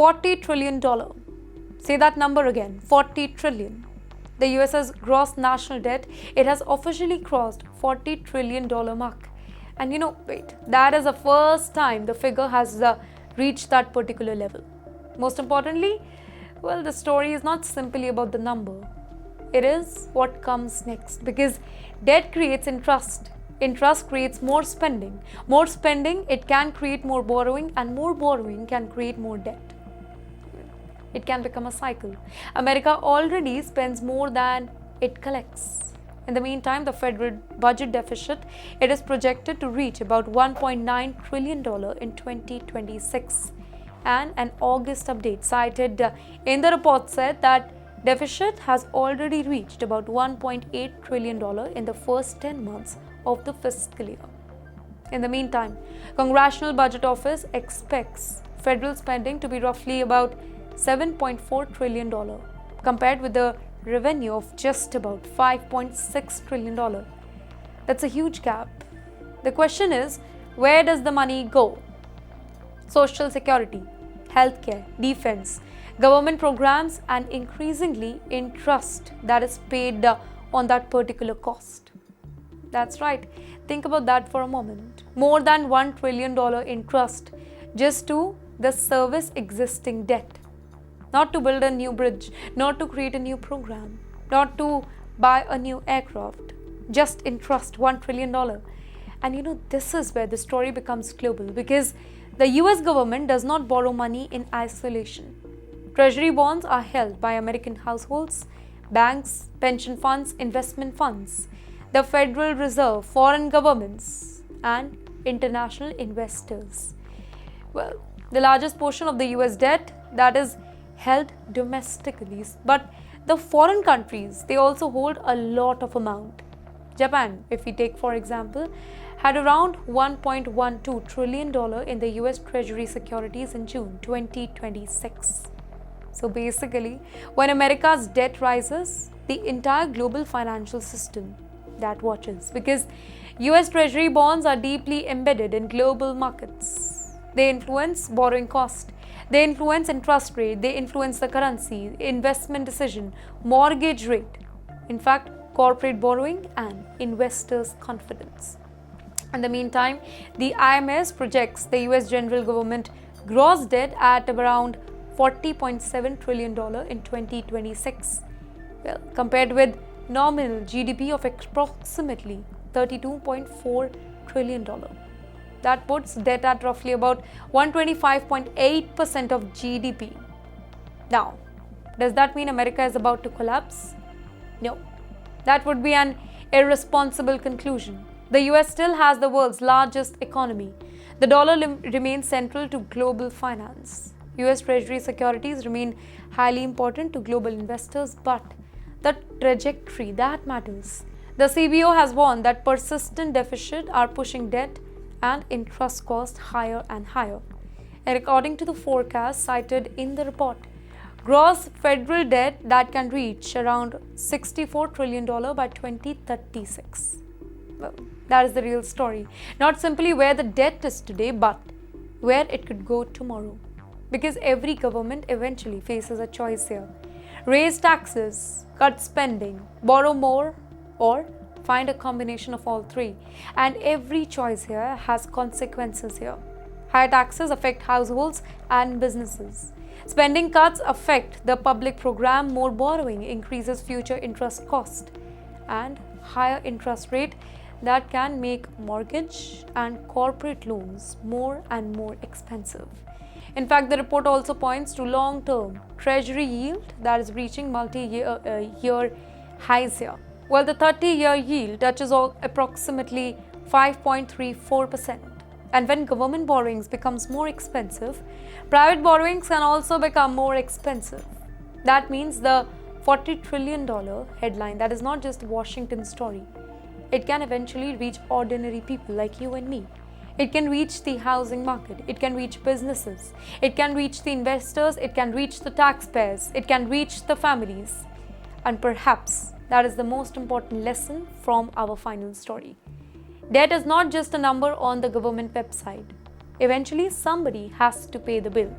$40 trillion. Say that number again, 40 trillion. The US's gross national debt, it has officially crossed $40 trillion mark. And wait, that is the first time the figure has reached that particular level. Most importantly, well, the story is not simply about the number. It is what comes next, because debt creates interest. Interest creates more spending. More spending, it can create more borrowing, and more borrowing can create more debt. It can become a cycle. America already spends more than it collects. In the meantime, the federal budget deficit, it is projected to reach about $1.9 trillion in 2026. And an August update cited in the report said that deficit has already reached about $1.8 trillion in the first 10 months of the fiscal year. In the meantime, Congressional Budget Office expects federal spending to be roughly about $7.4 trillion compared with the revenue of just about $5.6 trillion. That's a huge gap. The question is, where does the money go? Social security, healthcare, defense, government programs, and increasingly interest that is paid on that particular cost. That's right. Think about that for a moment. More than $1 trillion interest just to the service existing debt. Not to build a new bridge, not to create a new program, not to buy a new aircraft. Just interest, $1 trillion. And this is where the story becomes global, because the US government does not borrow money in isolation. Treasury bonds are held by American households, banks, pension funds, investment funds, the Federal Reserve, foreign governments, and international investors. Well, the largest portion of the US debt, that is held domestically, but the foreign countries, they also hold a lot of amount. Japan, if we take for example, had around $1.12 trillion in the US Treasury securities in June 2026. So basically, when America's debt rises, the entire global financial system that watches, because US Treasury bonds are deeply embedded in global markets. They influence borrowing cost, they influence interest rate, they influence the currency, investment decision, mortgage rate, in fact, corporate borrowing and investors' confidence. In the meantime, the IMF projects the US general government gross debt at around $40.7 trillion in 2026, well, compared with nominal GDP of approximately $32.4 trillion. That puts debt at roughly about 125.8% of GDP. Now, does that mean America is about to collapse? No, that would be an irresponsible conclusion. The US still has the world's largest economy. The dollar remains central to global finance. US Treasury securities remain highly important to global investors, but the trajectory that matters. The CBO has warned that persistent deficits are pushing debt and interest costs higher and higher. And according to the forecast cited in the report, gross federal debt that can reach around $64 trillion by 2036. Well, that is the real story. Not simply where the debt is today, but where it could go tomorrow. Because every government eventually faces a choice here. Raise taxes, cut spending, borrow more, or find a combination of all three. And every choice here has consequences here. Higher taxes affect households and businesses. Spending cuts affect the public program. More borrowing increases future interest cost. And higher interest rate that can make mortgage and corporate loans more and more expensive. In fact, the report also points to long-term treasury yield that is reaching multi-year highs here. Well, the 30-year yield touches approximately 5.34%. And when government borrowings becomes more expensive, private borrowings can also become more expensive. That means the $40 trillion headline, that is not just Washington's story. It can eventually reach ordinary people like you and me. It can reach the housing market. It can reach businesses. It can reach the investors. It can reach the taxpayers. It can reach the families. And perhaps that is the most important lesson from our final story. Debt is not just a number on the government website. Eventually, somebody has to pay the bill.